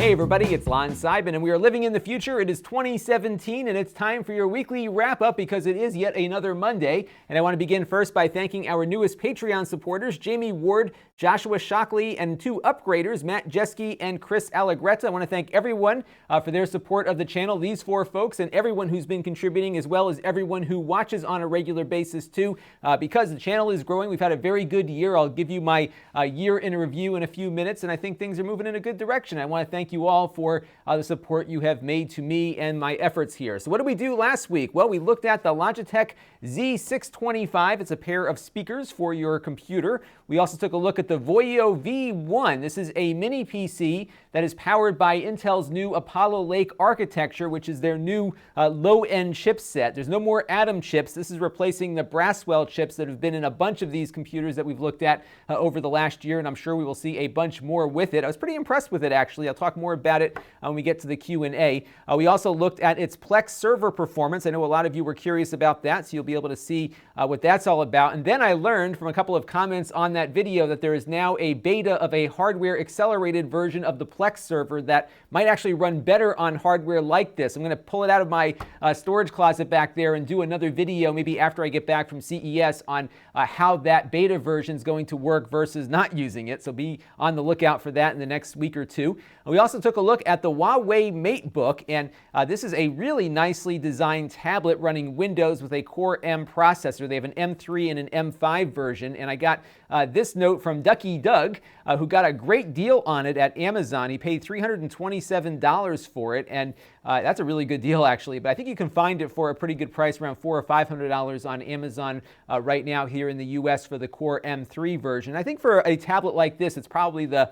Hey everybody, it's Lon.TV, and we are living in the future. It is 2017, and it's time for your weekly wrap-up because it is yet another Monday. And I want to begin first by thanking our newest Patreon supporters, Jamie Ward, Joshua Shockley, and two upgraders, Matt Jeske and Chris Allegretta. I want to thank everyone for their support of the channel, these four folks, and everyone who's been contributing, as well as everyone who watches on a regular basis too, because the channel is growing. We've had a very good year. I'll give you my year in a review in a few minutes, and I think things are moving in a good direction. I want to thank you all for the support you have made to me and my efforts here. So what did we do last week? Well, we looked at the Logitech Z625. It's a pair of speakers for your computer. We also took a look at the Voyo V1. This is a mini PC that is powered by Intel's new Apollo Lake architecture, which is their new low-end chipset. There's no more Atom chips. This is replacing the Braswell chips that have been in a bunch of these computers that we've looked at over the last year, and I'm sure we will see a bunch more with it. I was pretty impressed with it, actually. I'll talk more about it when we get to the Q&A. We also looked at its Plex server performance. I know a lot of you were curious about that, so you'll be able to see what that's all about. And then I learned from a couple of comments on that video that there is now a beta of a hardware accelerated version of the Plex server that might actually run better on hardware like this. I'm going to pull it out of my storage closet back there and do another video maybe after I get back from CES on how that beta version is going to work versus not using it. So be on the lookout for that in the next week or two. We also took a look at the Huawei MateBook, and this is a really nicely designed tablet running Windows with a Core M processor. They have an M3 and an M5 version, and I got this note from Ducky Doug, who got a great deal on it at Amazon. He paid $327 for it, and that's a really good deal, actually. But I think you can find it for a pretty good price, around $400 or $500 on Amazon right now here in the U.S. for the Core M3 version. I think for a tablet like this, it's probably the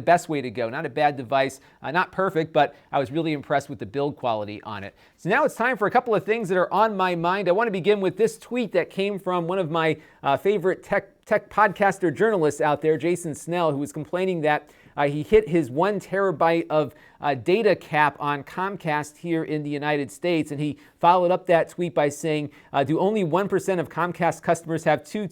best way to go. Not a bad device, not perfect, but I was really impressed with the build quality on it. So now it's time for a couple of things that are on my mind. I want to begin with this tweet that came from one of my favorite tech podcaster journalists out there, Jason Snell, who was complaining that he hit his 1 terabyte of data cap on Comcast here in the United States, and he followed up that tweet by saying, do only 1% of Comcast customers have two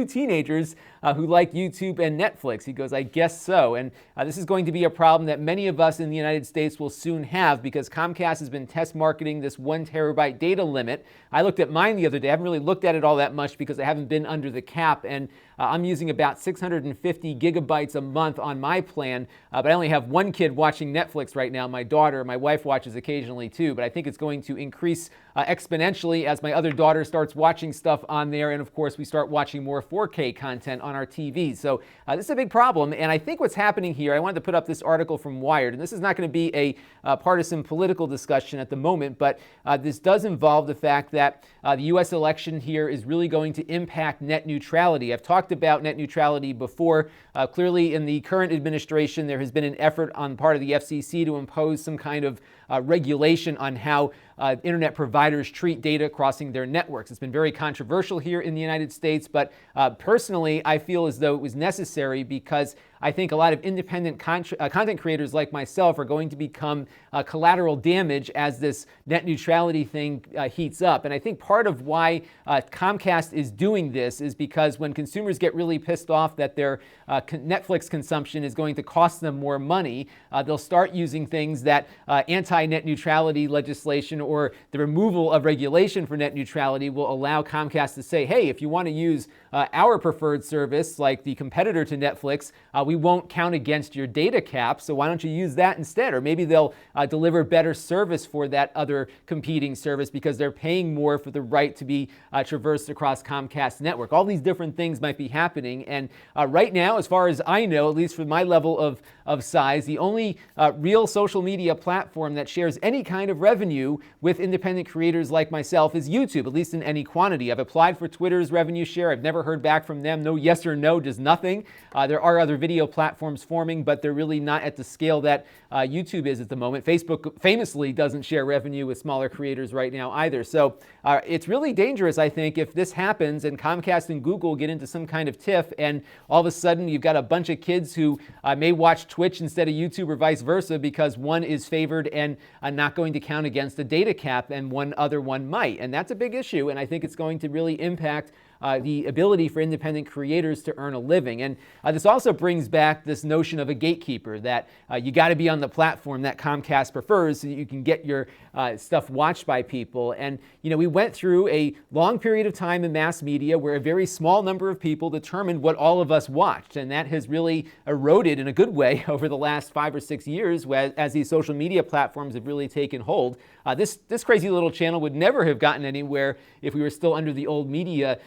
teenagers who like YouTube and Netflix? He goes, I guess so. And this is going to be a problem that many of us in the United States will soon have because Comcast has been test marketing this 1 terabyte data limit. I looked at mine the other day. I haven't really looked at it all that much because I haven't been under the cap, and I'm using about 650 gigabytes a month on my plan, but I only have one kid watching Netflix right now, my daughter. My wife watches occasionally too, but I think it's going to increase exponentially as my other daughter starts watching stuff on there, and of course we start watching more 4K content on our TVs. So this is a big problem, and I think what's happening here, I wanted to put up this article from Wired, and this is not going to be a partisan political discussion at the moment, but this does involve the fact that the U.S. election here is really going to impact net neutrality. I've talked about net neutrality before. Clearly in the current administration there has been an effort on part of the FCC to impose some kind of regulation on how internet providers treat data crossing their networks. It's been very controversial here in the United States, but personally I feel as though it was necessary because I think a lot of independent content creators like myself are going to become collateral damage as this net neutrality thing heats up. And I think part of why Comcast is doing this is because when consumers get really pissed off that their Netflix consumption is going to cost them more money, they'll start using things that anti-net neutrality legislation or the removal of regulation for net neutrality will allow Comcast to say, hey, if you want to use our preferred service, like the competitor to Netflix, we won't count against your data cap, so why don't you use that instead? Or maybe they'll deliver better service for that other competing service because they're paying more for the right to be traversed across Comcast's network. All these different things might be happening, and right now, as far as I know, at least for my level of size, the only real social media platform that shares any kind of revenue with independent creators like myself is YouTube, at least in any quantity. I've applied for Twitter's revenue share. I've never heard back from them. No yes or no, just nothing. There are other video platforms forming, but they're really not at the scale that YouTube is at the moment. Facebook famously doesn't share revenue with smaller creators right now either. So it's really dangerous, I think, if this happens and Comcast and Google get into some kind of tiff and all of a sudden you've got a bunch of kids who may watch Twitch instead of YouTube or vice versa because one is favored and not going to count against the data cap and one other one might. And that's a big issue, and I think it's going to really impact the ability for independent creators to earn a living. And this also brings back this notion of a gatekeeper, that you got to be on the platform that Comcast prefers so that you can get your stuff watched by people. And we went through a long period of time in mass media where a very small number of people determined what all of us watched, and that has really eroded in a good way over the last 5 or 6 years as these social media platforms have really taken hold. This crazy little channel would never have gotten anywhere if we were still under the old media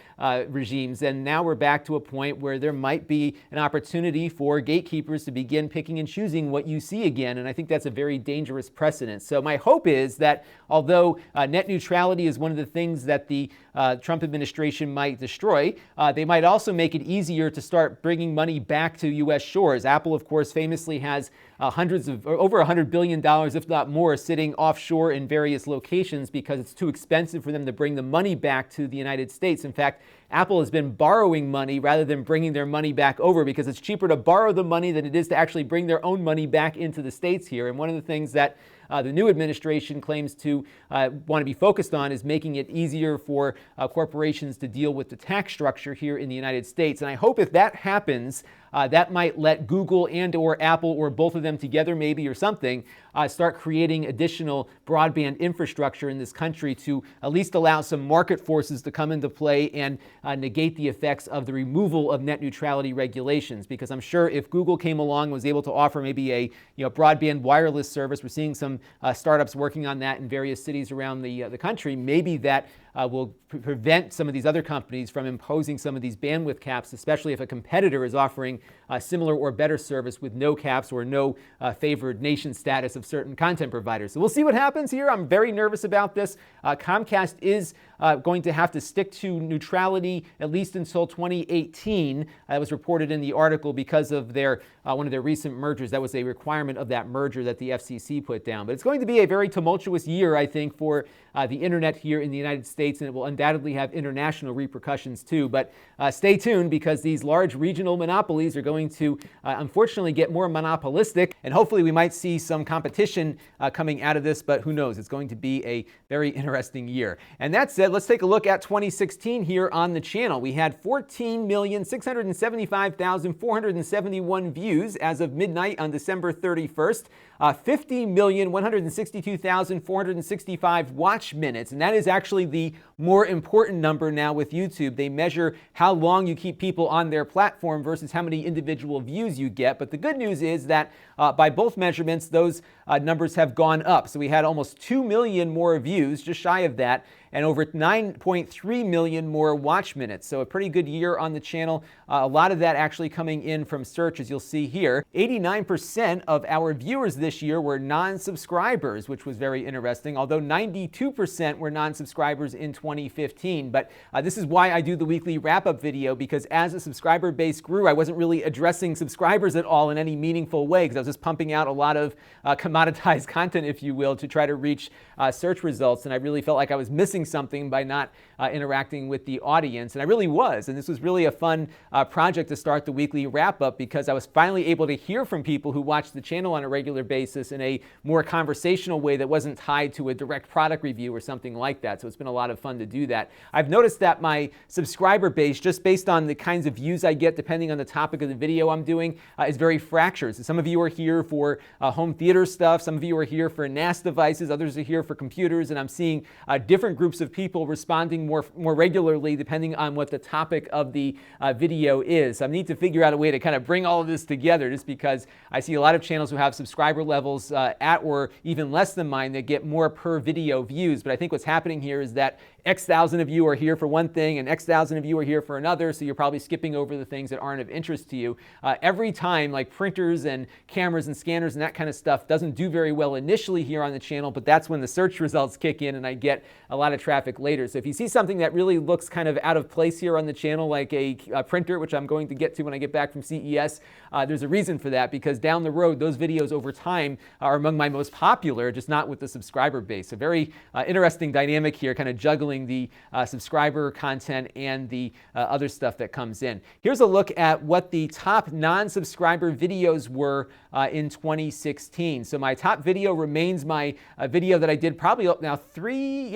regimes, and now we're back to a point where there might be an opportunity for gatekeepers to begin picking and choosing what you see again, and I think that's a very dangerous precedent. So my hope is that although net neutrality is one of the things that the Trump administration might destroy, they might also make it easier to start bringing money back to U.S. shores. Apple, of course, famously has over $100 billion, if not more, sitting offshore in various locations because it's too expensive for them to bring the money back to the United States. In fact, Apple has been borrowing money rather than bringing their money back over because it's cheaper to borrow the money than it is to actually bring their own money back into the States here. And one of the things that the new administration claims to want to be focused on is making it easier for corporations to deal with the tax structure here in the United States. And I hope if that happens, that might let Google and or Apple or both of them together maybe or something start creating additional broadband infrastructure in this country to at least allow some market forces to come into play and negate the effects of the removal of net neutrality regulations. Because I'm sure if Google came along and was able to offer maybe a broadband wireless service, we're seeing some startups working on that in various cities around the country, maybe that will prevent some of these other companies from imposing some of these bandwidth caps, especially if a competitor is offering a similar or better service with no caps or no favored nation status of certain content providers. So we'll see what happens here. I'm very nervous about this. Comcast is going to have to stick to neutrality at least until 2018. That was reported in the article because of their one of their recent mergers. That was a requirement of that merger that the FCC put down. But it's going to be a very tumultuous year, I think, for the internet here in the United States, and it will undoubtedly have international repercussions too. But stay tuned, because these large regional monopolies are going to unfortunately get more monopolistic, and hopefully we might see some competition coming out of this, but who knows? It's going to be a very interesting year. And that said, let's take a look at 2016 here on the channel. We had 14,675,471 views as of midnight on December 31st. 50,162,465 watch minutes, and that is actually the more important number now with YouTube. They measure how long you keep people on their platform versus how many individual views you get. But the good news is that by both measurements, those numbers have gone up. So we had almost 2 million more views, just shy of that, and over 9.3 million more watch minutes. So a pretty good year on the channel. A lot of that actually coming in from search, as you'll see here. 89% of our viewers this year were non-subscribers, which was very interesting, although 92% were non-subscribers in 2015. But this is why I do the weekly wrap-up video, because as the subscriber base grew, I wasn't really addressing subscribers at all in any meaningful way, because I was just pumping out a lot of commoditized content, if you will, to try to reach search results. And I really felt like I was missing something by not interacting with the audience, and I really was. And this was really a fun project to start the weekly wrap-up, because I was finally able to hear from people who watch the channel on a regular basis in a more conversational way that wasn't tied to a direct product review or something like that. So it's been a lot of fun to do that. I've noticed that my subscriber base, just based on the kinds of views I get depending on the topic of the video I'm doing, is very fractured. So some of you are here for home theater stuff, some of you are here for NAS devices, others are here for computers, and I'm seeing different groups of people responding more regularly depending on what the topic of the video is. So I need to figure out a way to kind of bring all of this together, just because I see a lot of channels who have subscriber levels at or even less than mine that get more per video views. But I think what's happening here is that X thousand of you are here for one thing and X thousand of you are here for another, so you're probably skipping over the things that aren't of interest to you. Every time, like printers and cameras and scanners and that kind of stuff doesn't do very well initially here on the channel, but that's when the search results kick in and I get a lot of traffic later. So if you see something that really looks kind of out of place here on the channel, like a printer, which I'm going to get to when I get back from CES, there's a reason for that, because down the road, those videos over time are among my most popular, just not with the subscriber base. So very interesting dynamic here, kind of juggling doing the subscriber content and the other stuff that comes in. Here's a look at what the top non-subscriber videos were in 2016. So my top video remains my video that I did probably now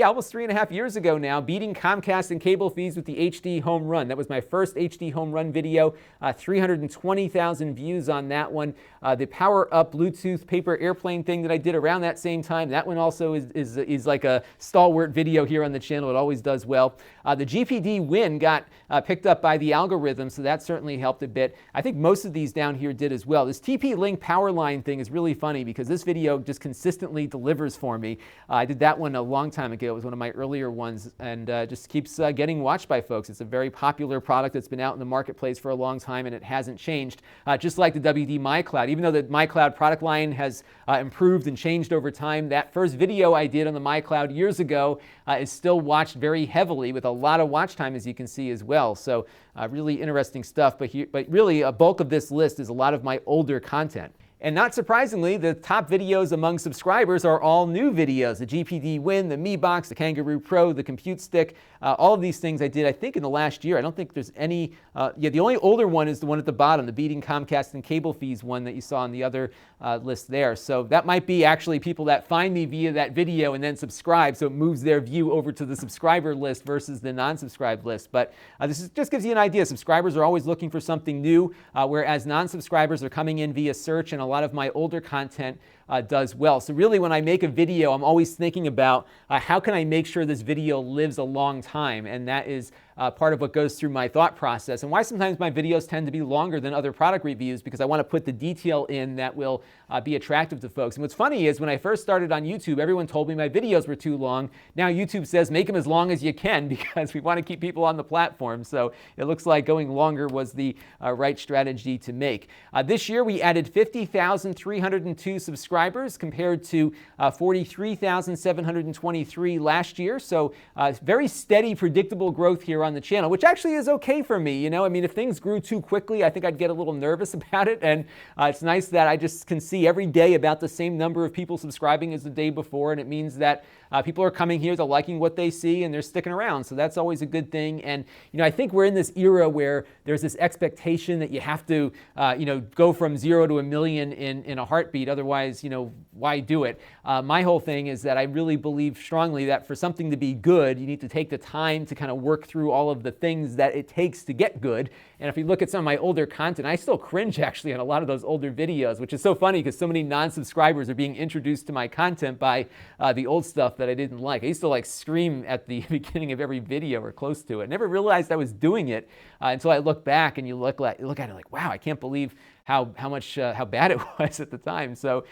almost 3.5 years ago now, beating Comcast and cable fees with the HD home run. That was my first HD home run video, 320,000 views on that one. The power up Bluetooth paper airplane thing that I did around that same time, that one also is like a stalwart video here on the channel. It always does well. The GPD win got picked up by the algorithm, so that certainly helped a bit. I think most of these down here did as well. This TP-Link power line thing is really funny because this video just consistently delivers for me. I did that one a long time ago. It was one of my earlier ones, and just keeps getting watched by folks. It's a very popular product that's been out in the marketplace for a long time, and it hasn't changed. Just like the WD MyCloud, even though the MyCloud product line has improved and changed over time, that first video I did on the MyCloud years ago is still watched very heavily with a lot of watch time, as you can see as well. So really interesting stuff, but really a bulk of this list is a lot of my older content. And not surprisingly, the top videos among subscribers are all new videos. The GPD Win, the Mi Box, the Kangaroo Pro, the Compute Stick, all of these things I did, I think, in the last year. I don't think there's any, the only older one is the one at the bottom, the beating Comcast and cable fees one that you saw on the other list there. So that might be actually people that find me via that video and then subscribe, so it moves their view over to the subscriber list versus the non-subscribed list. But just gives you an idea. Subscribers are always looking for something new, whereas non-subscribers are coming in via search, and a lot of my older content does well. So really, when I make a video, I'm always thinking about how can I make sure this video lives a long time, and that is part of what goes through my thought process, and why sometimes my videos tend to be longer than other product reviews, because I want to put the detail in that will be attractive to folks. And what's funny is when I first started on YouTube, everyone told me my videos were too long. Now YouTube says make them as long as you can because we want to keep people on the platform. So it looks like going longer was the right strategy to make. This year we added 50,302 subscribers compared to 43,723 last year. So very steady, predictable growth here on the channel, which actually is okay for me. You know, I mean, if things grew too quickly, I think I'd get a little nervous about it. And it's nice that I just can see every day about the same number of people subscribing as the day before. And it means that people are coming here, they're liking what they see, and they're sticking around. So that's always a good thing. And, you know, I think we're in this era where there's this expectation that you have to, go from 0 to 1 million in a heartbeat. Otherwise, why do it? My whole thing is that I really believe strongly that for something to be good, you need to take the time to kind of work through all of the things that it takes to get good. And if you look at some of my older content, I still cringe actually on a lot of those older videos, which is so funny because so many non-subscribers are being introduced to my content by the old stuff that I didn't like. I used to scream at the beginning of every video or close to it. Never realized I was doing it until I look back and you look at it like, wow, I can't believe how bad it was at the time. So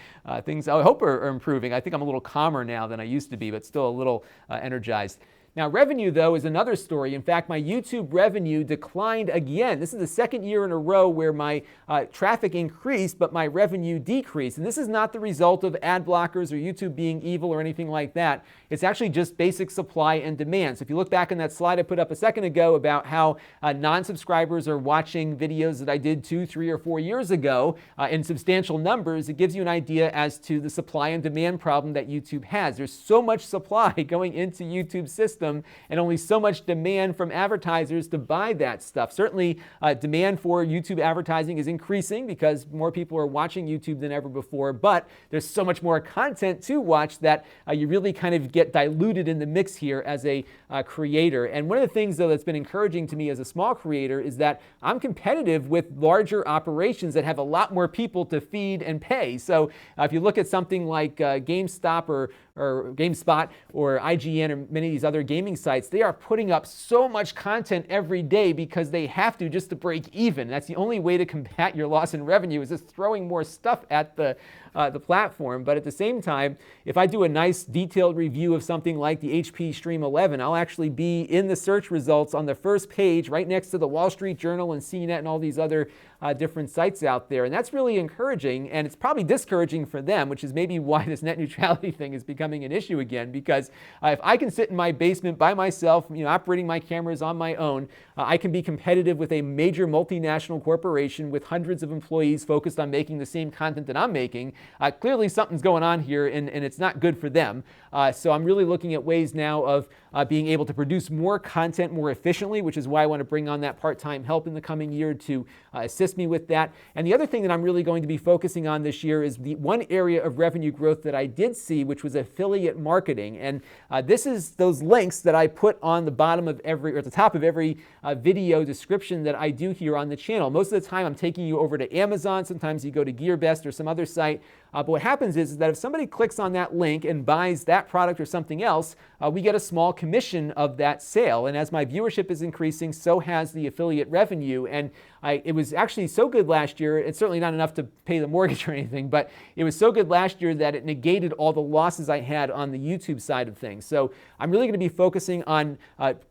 things I hope are improving. I think I'm a little calmer now than I used to be, but still a little energized. Now, revenue, though, is another story. In fact, my YouTube revenue declined again. This is the second year in a row where my traffic increased, but my revenue decreased. And this is not the result of ad blockers or YouTube being evil or anything like that. It's actually just basic supply and demand. So if you look back on that slide I put up a second ago about how non-subscribers are watching videos that I did 2, 3, or 4 years ago in substantial numbers, it gives you an idea as to the supply and demand problem that YouTube has. There's so much supply going into YouTube's system and only so much demand from advertisers to buy that stuff. Certainly, demand for YouTube advertising is increasing because more people are watching YouTube than ever before, but there's so much more content to watch that you really kind of get diluted in the mix here as a creator. And one of the things, though, that's been encouraging to me as a small creator is that I'm competitive with larger operations that have a lot more people to feed and pay. So if you look at something like GameStop or GameSpot or IGN or many of these other gaming sites, they are putting up so much content every day because they have to just to break even. That's the only way to combat your loss in revenue, is just throwing more stuff at the platform. But at the same time, if I do a nice detailed review of something like the HP Stream 11, I'll actually be in the search results on the first page right next to the Wall Street Journal and CNET and all these other different sites out there. And that's really encouraging, and it's probably discouraging for them, which is maybe why this net neutrality thing is becoming becoming an issue again, because if I can sit in my basement by myself, operating my cameras on my own, I can be competitive with a major multinational corporation with hundreds of employees focused on making the same content that I'm making. Clearly something's going on here, and it's not good for them. So I'm really looking at ways now of being able to produce more content more efficiently, which is why I want to bring on that part-time help in the coming year to assist me with that. And the other thing that I'm really going to be focusing on this year is the one area of revenue growth that I did see, which was affiliate marketing. And this is those links that I put on the bottom of every, or at the top of every video description that I do here on the channel. Most of the time I'm taking you over to Amazon. Sometimes you go to GearBest or some other site. But what happens is that if somebody clicks on that link and buys that product or something else, we get a small commission of that sale. And as my viewership is increasing, so has the affiliate revenue. And it was actually so good last year. It's certainly not enough to pay the mortgage or anything, but it was so good last year that it negated all the losses I had on the YouTube side of things. So I'm really going to be focusing on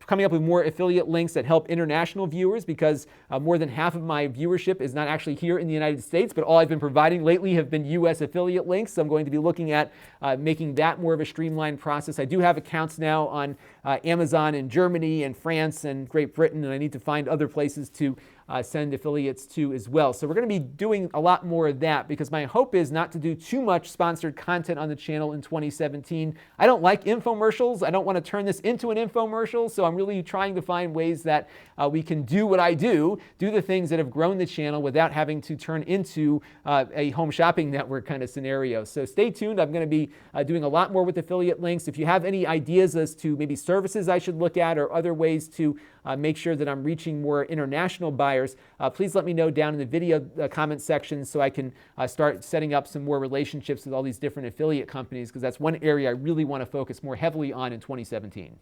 coming up with more affiliate links that help international viewers, because more than half of my viewership is not actually here in the United States, but all I've been providing lately have been US affiliate links. So I'm going to be looking at making that more of a streamlined process. I do have accounts now on Amazon in Germany and France and Great Britain, and I need to find other places to send affiliates to as well. So we're going to be doing a lot more of that, because my hope is not to do too much sponsored content on the channel in 2017. I don't like infomercials. I don't want to turn this into an infomercial. So I'm really trying to find ways that we can do what I do the things that have grown the channel without having to turn into a home shopping network kind of scenario. So stay tuned. I'm going to be doing a lot more with affiliate links. If you have any ideas as to maybe services I should look at or other ways to make sure that I'm reaching more international buyers, please let me know down in the video comment section so I can start setting up some more relationships with all these different affiliate companies, because that's one area I really want to focus more heavily on in 2017.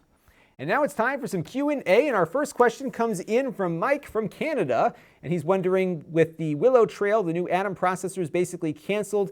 And now it's time for some Q&A, and our first question comes in from Mike from Canada, and he's wondering, with the Willow Trail, the new Atom processors basically canceled,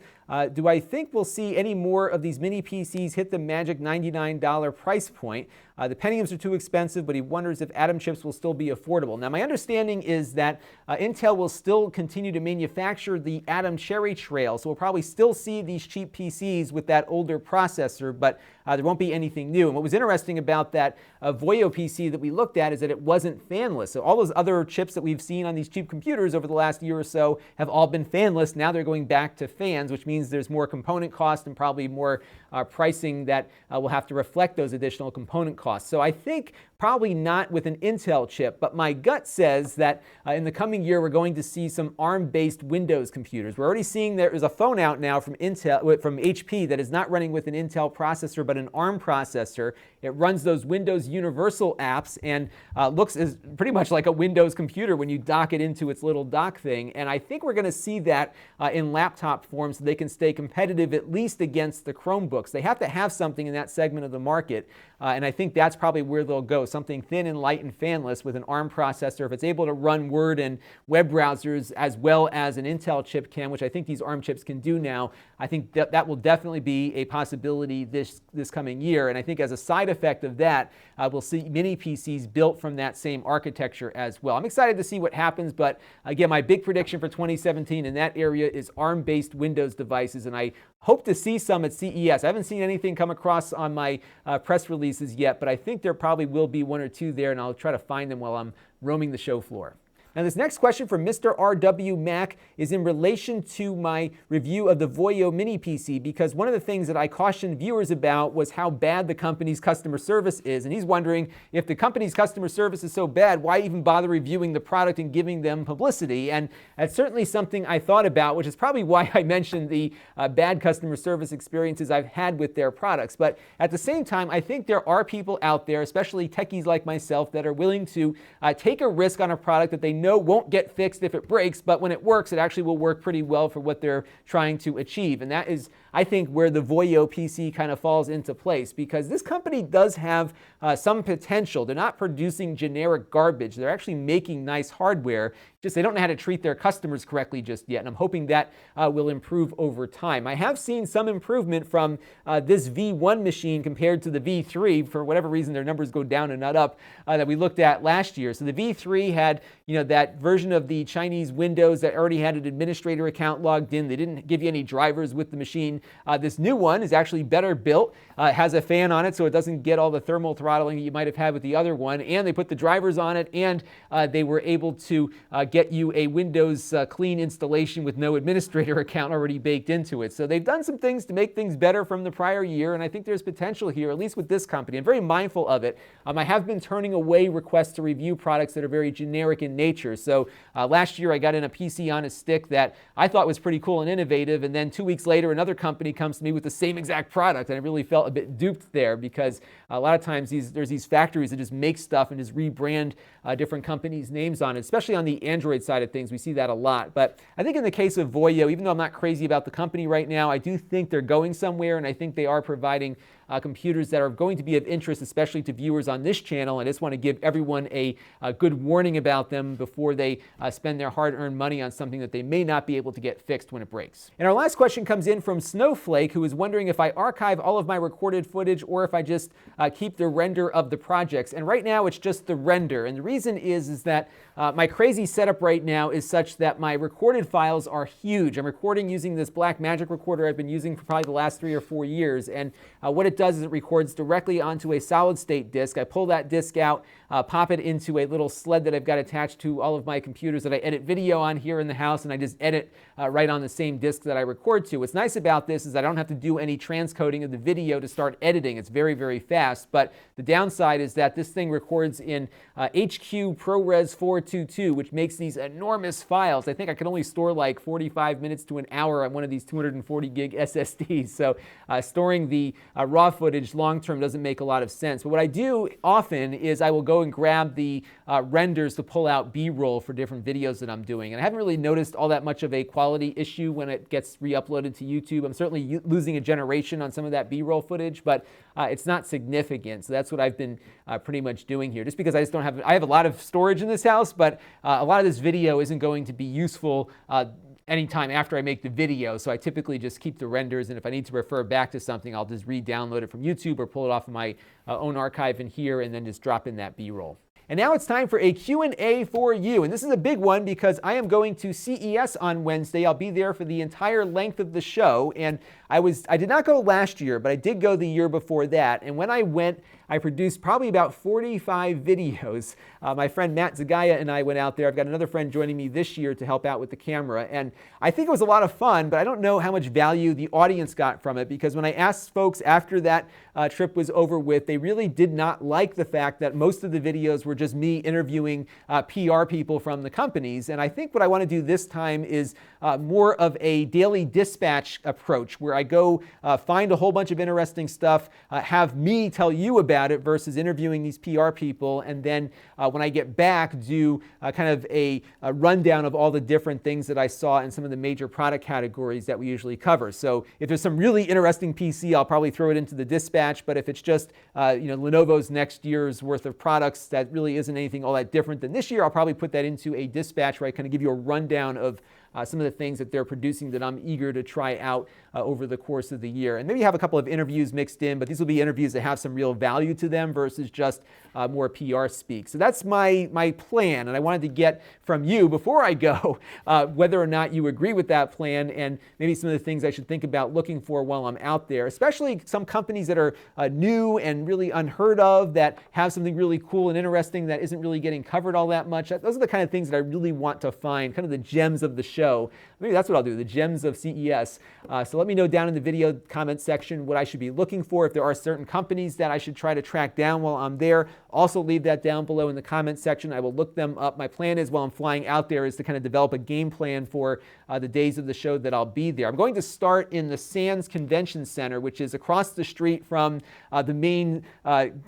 do I think we'll see any more of these mini PCs hit the magic $99 price point? The Pentiums are too expensive, but he wonders if Atom chips will still be affordable. Now, my understanding is that Intel will still continue to manufacture the Atom Cherry Trail, so we'll probably still see these cheap PCs with that older processor, but there won't be anything new. And what was interesting about that Voyo PC that we looked at is that it wasn't fanless. So all those other chips that we've seen on these cheap computers over the last year or so have all been fanless. Now they're going back to fans, which means there's more component cost and probably more pricing that will have to reflect those additional component costs. So I think probably not with an Intel chip, but my gut says that in the coming year we're going to see some ARM-based Windows computers. We're already seeing there's a phone out now from HP that is not running with an Intel processor but an ARM processor. It runs those Windows Universal apps and looks as pretty much like a Windows computer when you dock it into its little dock thing. And I think we're going to see that in laptop form so they can stay competitive at least against the Chromebooks. They have to have something in that segment of the market, and I think that's probably where they'll go. Something thin and light and fanless with an ARM processor. If it's able to run Word and web browsers as well as an Intel chip can, which I think these ARM chips can do now, I think that will definitely be a possibility this coming year. And I think as a side effect of that, we'll see mini PCs built from that same architecture as well. I'm excited to see what happens, but again, my big prediction for 2017 in that area is ARM-based Windows devices, and I hope to see some at CES. I haven't seen anything come across on my press releases yet, but I think there probably will be one or two there, and I'll try to find them while I'm roaming the show floor. Now, this next question from Mr. RW Mac is in relation to my review of the Voyo mini PC, because one of the things that I cautioned viewers about was how bad the company's customer service is. And he's wondering, if the company's customer service is so bad, why even bother reviewing the product and giving them publicity? And that's certainly something I thought about, which is probably why I mentioned the bad customer service experiences I've had with their products. But at the same time, I think there are people out there, especially techies like myself, that are willing to take a risk on a product that they know won't get fixed if it breaks, but when it works, it actually will work pretty well for what they're trying to achieve. And that is, I think, where the Voyo PC kind of falls into place, because this company does have some potential. They're not producing generic garbage. They're actually making nice hardware. Just they don't know how to treat their customers correctly just yet, and I'm hoping that will improve over time. I have seen some improvement from this V1 machine compared to the V3. For whatever reason, their numbers go down and not up, that we looked at last year. So the V3 had, that that version of the Chinese Windows that already had an administrator account logged in. They didn't give you any drivers with the machine. This new one is actually better built. It has a fan on it so it doesn't get all the thermal throttling that you might have had with the other one. And they put the drivers on it, and they were able to get you a Windows clean installation with no administrator account already baked into it. So they've done some things to make things better from the prior year, and I think there's potential here, at least with this company. I'm very mindful of it. I have been turning away requests to review products that are very generic in nature. So last year I got in a PC on a stick that I thought was pretty cool and innovative, and then 2 weeks later another company comes to me with the same exact product, and I really felt a bit duped there, because a lot of times there's these factories that just make stuff and just rebrand different companies' names on it, especially on the Android side of things. We see that a lot. But I think in the case of Voyo, even though I'm not crazy about the company right now, I do think they're going somewhere, and I think they are providing computers that are going to be of interest, especially to viewers on this channel. I just want to give everyone a good warning about them before they spend their hard-earned money on something that they may not be able to get fixed when it breaks. And our last question comes in from Snowflake, who is wondering if I archive all of my recorded footage or if I just keep the render of the projects. And right now it's just the render. And the reason is that my crazy setup right now is such that my recorded files are huge. I'm recording using this Blackmagic recorder I've been using for probably the last 3 or 4 years. And what it does is it records directly onto a solid state disk. I pull that disk out, pop it into a little sled that I've got attached to all of my computers that I edit video on here in the house, and I just edit right on the same disk that I record to. What's nice about this is I don't have to do any transcoding of the video to start editing. It's very, very fast, but the downside is that this thing records in HQ ProRes 422, which makes these enormous files. I think I can only store like 45 minutes to an hour on one of these 240 gig SSDs, so storing the raw footage long term doesn't make a lot of sense. But what I do often is I will go and grab the renders to pull out B-roll for different videos that I'm doing. And I haven't really noticed all that much of a quality issue when it gets re-uploaded to YouTube. I'm certainly losing a generation on some of that B-roll footage, but it's not significant. So that's what I've been pretty much doing here. Just because I just don't have, I have a lot of storage in this house, but a lot of this video isn't going to be useful anytime after I make the video, so I typically just keep the renders, and if I need to refer back to something, I'll just re-download it from YouTube or pull it off of my own archive in here and then just drop in that B-roll. And now it's time for a Q&A for you. And this is a big one because I am going to CES on Wednesday. I'll be there for the entire length of the show. And I did not go last year, but I did go the year before that. And when I went, I produced probably about 45 videos. My friend Matt Zagaya and I went out there. I've got another friend joining me this year to help out with the camera. And I think it was a lot of fun, but I don't know how much value the audience got from it, because when I asked folks after that trip was over with, they really did not like the fact that most of the videos were just me interviewing PR people from the companies. And I think what I want to do this time is more of a daily dispatch approach, where I go find a whole bunch of interesting stuff, have me tell you about it versus interviewing these PR people, and then when I get back, do kind of a rundown of all the different things that I saw in some of the major product categories that we usually cover. So if there's some really interesting PC, I'll probably throw it into the dispatch, but if it's just Lenovo's next year's worth of products that really isn't anything all that different than this year, I'll probably put that into a dispatch where I kind of give you a rundown of some of the things that they're producing that I'm eager to try out over the course of the year. And maybe have a couple of interviews mixed in, but these will be interviews that have some real value to them versus just more PR speak. So that's my plan, and I wanted to get from you before I go whether or not you agree with that plan, and maybe some of the things I should think about looking for while I'm out there, especially some companies that are new and really unheard of, that have something really cool and interesting that isn't really getting covered all that much. Those are the kind of things that I really want to find, kind of the gems of the show. Maybe that's what I'll do, the gems of CES. So let me know down in the video comment section what I should be looking for, if there are certain companies that I should try to track down while I'm there. Also leave that down below in the comment section. I will look them up. My plan is, while I'm flying out there, is to kind of develop a game plan for the days of the show that I'll be there. I'm going to start in the Sands Convention Center, which is across the street from the main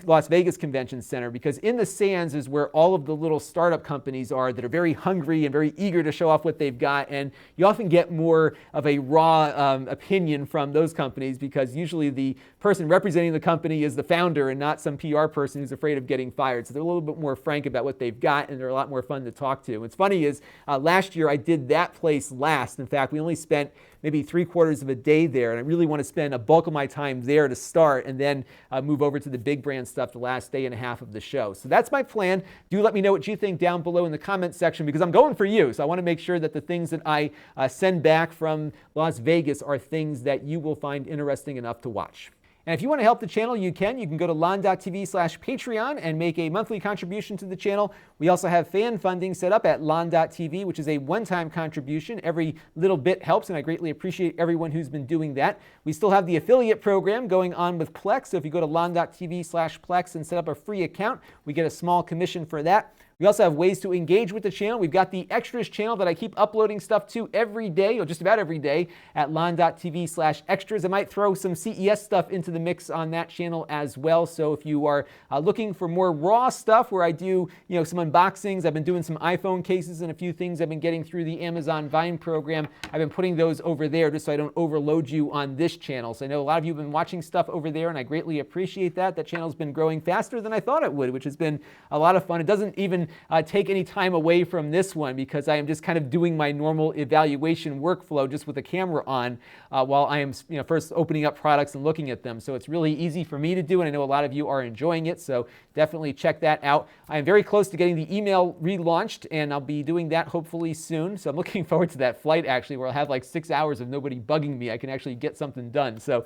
Las Vegas Convention Center, because in the Sands is where all of the little startup companies are that are very hungry and very eager to show off what they've got. and you often get more of a raw opinion from those companies because usually the person representing the company is the founder and not some PR person who's afraid of getting fired. So they're a little bit more frank about what they've got, and they're a lot more fun to talk to. What's funny is last year I did that place last. In fact, we only spent maybe 3/4 of a day there, and I really want to spend a bulk of my time there to start and then move over to the big brand stuff the last day and a half of the show. So that's my plan. Do let me know what you think down below in the comments section because I'm going for you. So I want to make sure that the things that I send back from Las Vegas are things that you will find interesting enough to watch. And if you want to help the channel, you can. You can go to Lon.TV/Patreon and make a monthly contribution to the channel. We also have fan funding set up at Lon.TV, which is a one-time contribution. Every little bit helps, and I greatly appreciate everyone who's been doing that. We still have the affiliate program going on with Plex. So if you go to Lon.TV/Plex and set up a free account, we get a small commission for that. We also have ways to engage with the channel. We've got the extras channel that I keep uploading stuff to every day, or just about every day, at Lon.TV/extras. I might throw some CES stuff into the mix on that channel as well. So if you are looking for more raw stuff where I do, some unboxings, I've been doing some iPhone cases and a few things I've been getting through the Amazon Vine program. I've been putting those over there just so I don't overload you on this channel. So I know a lot of you have been watching stuff over there, and I greatly appreciate that. That channel's been growing faster than I thought it would, which has been a lot of fun. It doesn't even take any time away from this one because I am just kind of doing my normal evaluation workflow just with the camera on while I am first opening up products and looking at them. So it's really easy for me to do, and I know a lot of you are enjoying it, so definitely check that out. I am very close to getting the email relaunched, and I'll be doing that hopefully soon. So I'm looking forward to that flight actually, where I'll have like 6 hours of nobody bugging me. I can actually get something done. So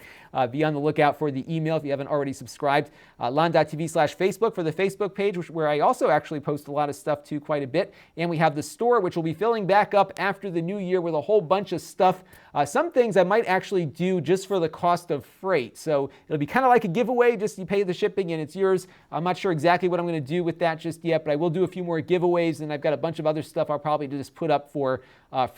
be on the lookout for the email if you haven't already subscribed. Lon.TV/Facebook for the Facebook page, where I also actually post a lot of stuff too, quite a bit. And we have the store, which will be filling back up after the new year with a whole bunch of stuff. Some things I might actually do just for the cost of freight. So it'll be kind of like a giveaway, just you pay the shipping and it's yours. I'm not sure exactly what I'm going to do with that just yet, but I will do a few more giveaways, and I've got a bunch of other stuff I'll probably just put up for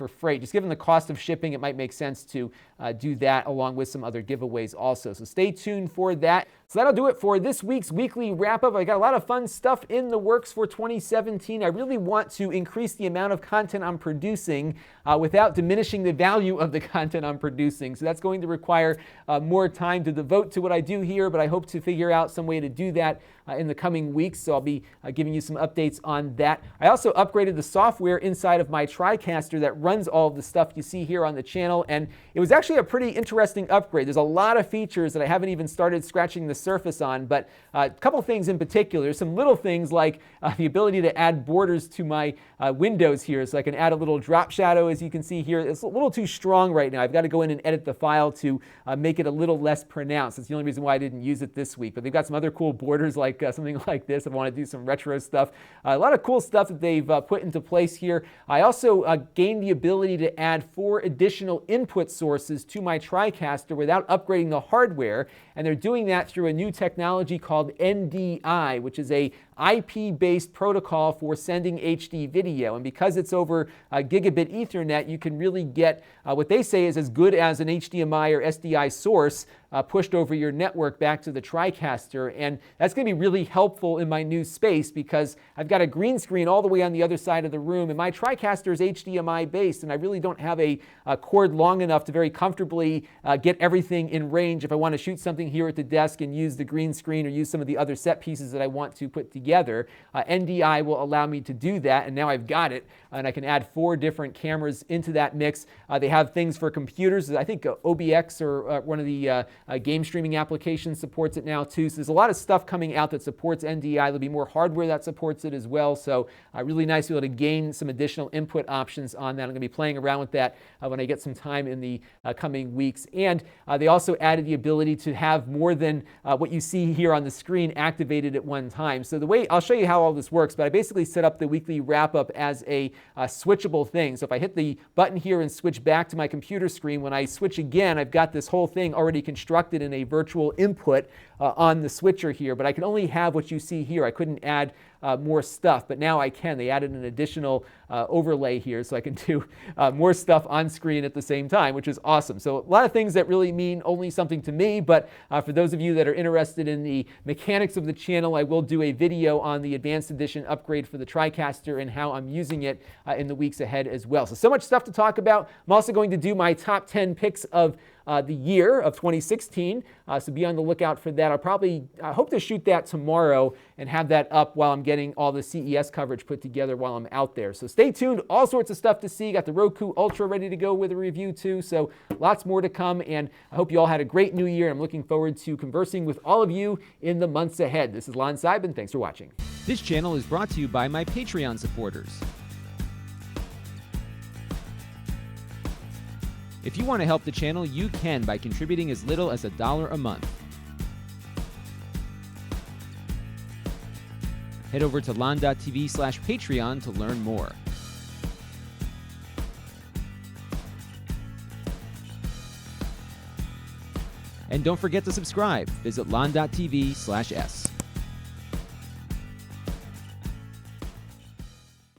freight. Just given the cost of shipping, it might make sense to do that along with some other giveaways also. So stay tuned for that. So that'll do it for this week's weekly wrap-up. I got a lot of fun stuff in the works for 2017. I really want to increase the amount of content I'm producing without diminishing the value of the content I'm producing. So that's going to require more time to devote to what I do here, but I hope to figure out some way to do that in the coming weeks. So I'll be giving you some updates on that. I also upgraded the software inside of my Tricaster that runs all of the stuff you see here on the channel, and it was actually a pretty interesting upgrade. There's a lot of features that I haven't even started scratching the surface on, but a couple things in particular. Some little things like the ability to add borders to my windows here, so I can add a little drop shadow, as you can see here. It's a little too strong right now. I've got to go in and edit the file to make it a little less pronounced. That's the only reason why I didn't use it this week, but they've got some other cool borders like something like this. I want to do some retro stuff. A lot of cool stuff that they've put into place here. I also gained the ability to add 4 additional input sources to my Tricaster without upgrading the hardware, and they're doing that through a new technology called NDI, which is a IP-based protocol for sending HD video. And because it's over gigabit Ethernet, you can really get what they say is as good as an HDMI or SDI source pushed over your network back to the Tricaster. And that's going to be really helpful in my new space because I've got a green screen all the way on the other side of the room, and my Tricaster is HDMI based, and I really don't have a cord long enough to very comfortably get everything in range if I want to shoot something here at the desk and use the green screen or use some of the other set pieces that I want to put together. NDI will allow me to do that, and now I've got it, and I can add 4 different cameras into that mix. They have things for computers. I think OBX or one of the game streaming applications supports it now too. So there's a lot of stuff coming out that supports NDI. There'll be more hardware that supports it as well. So really nice to be able to gain some additional input options on that. I'm going to be playing around with that when I get some time in the coming weeks. And they also added the ability to have more than what you see here on the screen activated at one time. So the way, I'll show you how all this works, but I basically set up the weekly wrap-up as a switchable thing. So if I hit the button here and switch back to my computer screen, when I switch again, I've got this whole thing already constructed in a virtual input on the switcher here, but I can only have what you see here. I couldn't add more stuff, but now I can. They added an additional overlay here so I can do more stuff on screen at the same time, which is awesome. So a lot of things that really mean only something to me, but for those of you that are interested in the mechanics of the channel, I will do a video on the Advanced Edition upgrade for the Tricaster and how I'm using it in the weeks ahead as well. So much stuff to talk about. I'm also going to do my top 10 picks of the year of 2016, so be on the lookout for that. I hope to shoot that tomorrow and have that up while I'm getting all the CES coverage put together while I'm out there. So stay tuned, all sorts of stuff to see. Got the Roku Ultra ready to go with a review too, so lots more to come, and I hope you all had a great new year. I'm looking forward to conversing with all of you in the months ahead. This is Lon.TV, thanks for watching. This channel is brought to you by my Patreon supporters. If you want to help the channel, you can by contributing as little as $1 a month. Head over to Lon.TV/Patreon to learn more. And don't forget to subscribe. Visit Lon.TV/S.